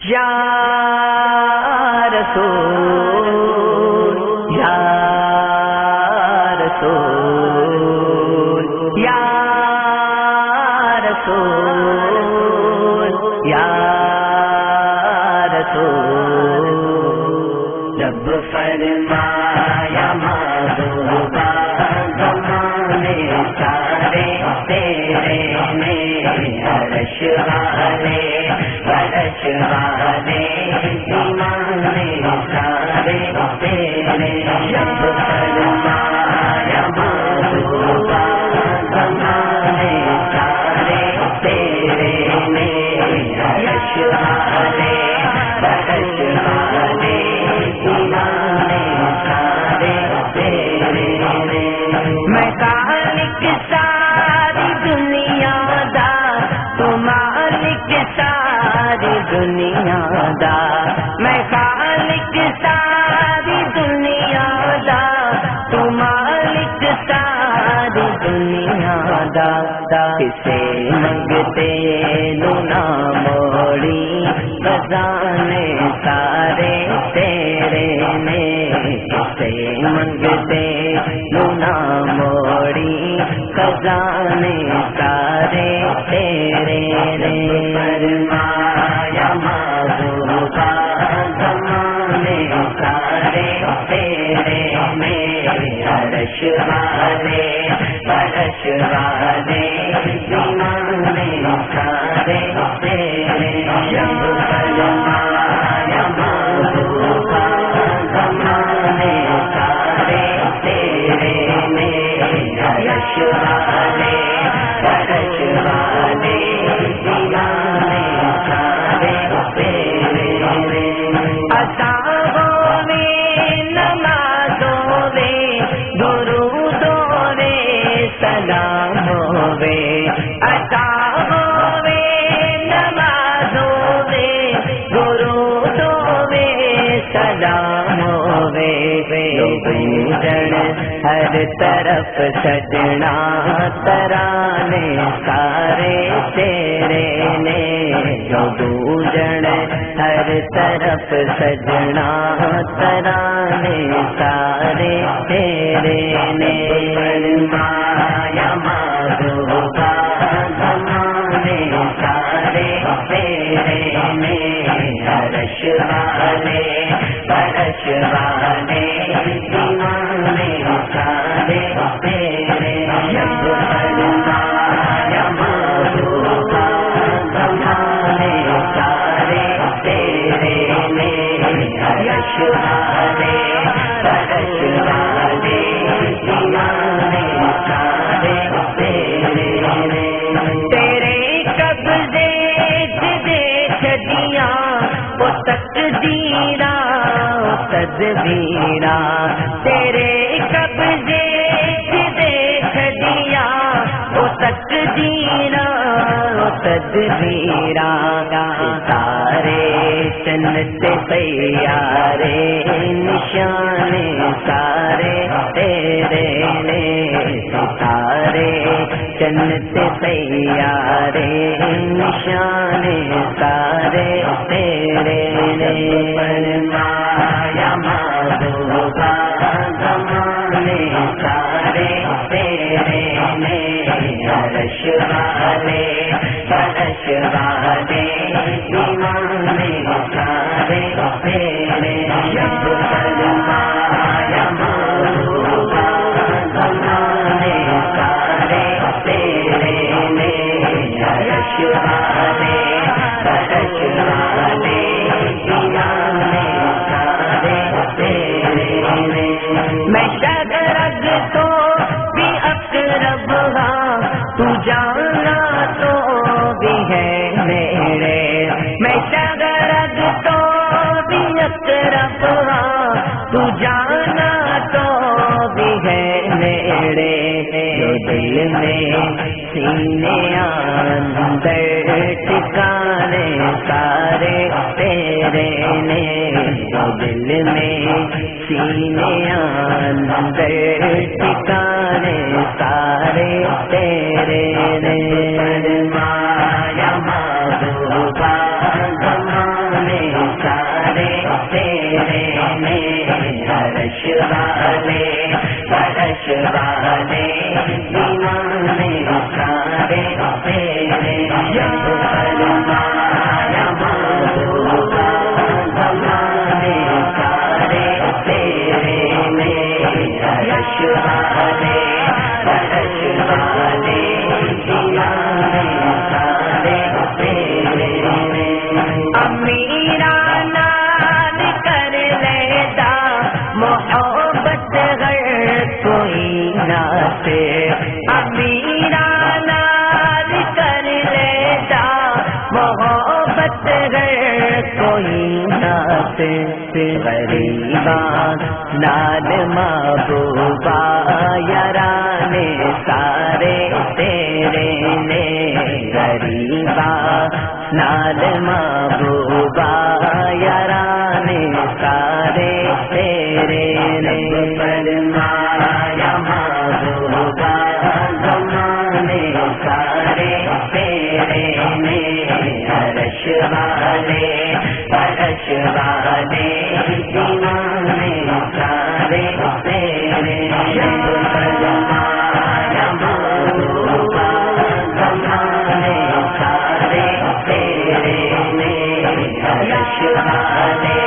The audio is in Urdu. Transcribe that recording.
یا رسول یا رسول یا رسول یا رسول رب فرمایا محبوبہ زمانے سارے تیرے نے عرش والے فرش والے زمانے سارے تیرے رب فرمایا محبوبہ زمانے سارے تیرے نے عرش والے فرش والے زمانے سارے تیرے نے میں خالق ساری دنیا دا تو مالک ساری دنیا دا میں خالق ساری دنیا دا تو مالک ساری دنیا دا کسے منگتے نو نہ موڑی خزانے سارے تیرے نے کسے منگتے نو نہ موڑی خزانے سارے تیرے نے فرمایا محبوبہ زمانے سارے تیرے نے عرش والے فرش والے زمانے سارے تیرے رب فرمایا محبوبہ زمانے سارے تیرے نے عرش والے فرش والے زمانے سارے تیرے عطاؤں میں نمازوں میں درودوں میں سلام ہوے عطاؤں میں نمازوں میں درودوں میں سلام ہوے گونجن ہر طرف سجنا ترانے سارے تیرے نے جو گونجن ہر طرف سجنا ترانے سارے تیرے نے فرمایا محبوبہ زمانے سارے تیرے نے عرش والے فرش والے زمانے سارے تیرے رب فرمایا محبوبہ زمانے سارے تیرے نے عرش والے فرش والے زمانے سارے تیرے تیرے قبضے دیکھ دیا وہ تقدیرا تدبیرا تیرے قبضے دیکھ دیا وہ تقدیرا تدبیرا سارے جنت سیارے نشانے سارے تیرے نے ستارے جنت سیارے نشانے سارے تیرے نے فرمایا محبوبہ زمانے سارے تیرے نے عرش والے فرش والے زمانے سارے تیرے رب فرمایا محبوبہ زمانے سارے تیرے نے عرش والے فرش والے زمانے سارے تیرے میں شگرگ تو بھی اقرب ہاں تو جانا تو بھی ہے میرے میں شگرگ تو بھی اقرب ہاں تو جانا تو بھی ہے میرے جو دل میں سینے اندر ٹھکانے سارے تیرے نے جو دل میں سینے اندر ٹھکانے سارے تیرے نے فرمایا محبوبہ زمانے نے عرش والے فرش والے دیوانے سارے تیرے فرمایا محبوبہ زمانے سارے تیرے نے عرش والے فرش والے دیوانے سارے تیرے نے امیرا نال کر لیدا محبت گر کوئی نہ سے امیرا نال کر لیدا محبت گر کوئی نہ سے غریبا نال محبوبا یارانے سارے تیرے نے غریبا نال محبوبا یارانے سارے تیرے نے فرمایا محبوبا زمانے سارے تیرے نے عرش والے فرش والے دیوانے سارے تیرے فرمایا محبوبا زمانے سارے تیرے نے عرش والے